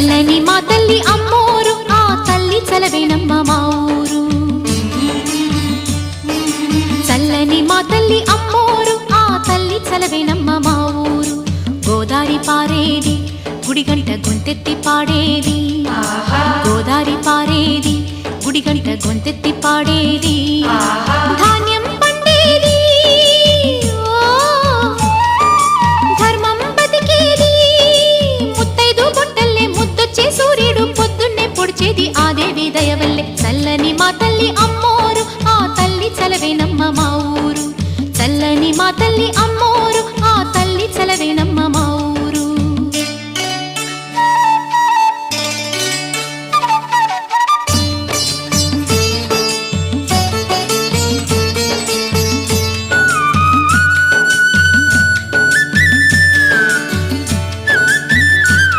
చల్లని మా తల్లి అమ్మోరు ఆ తల్లి చలవేనమ్మ మా ఊరు. చల్లని మా తల్లి అమ్మోరు ఆ తల్లి చలవేనమ్మ మా ఊరు. గోదారి పారేది గుడిగంట గొంతెత్తి పాడేది, గోదారి పారేది గుడిగంట గొంతెత్తి పాడేది. ధాన్యం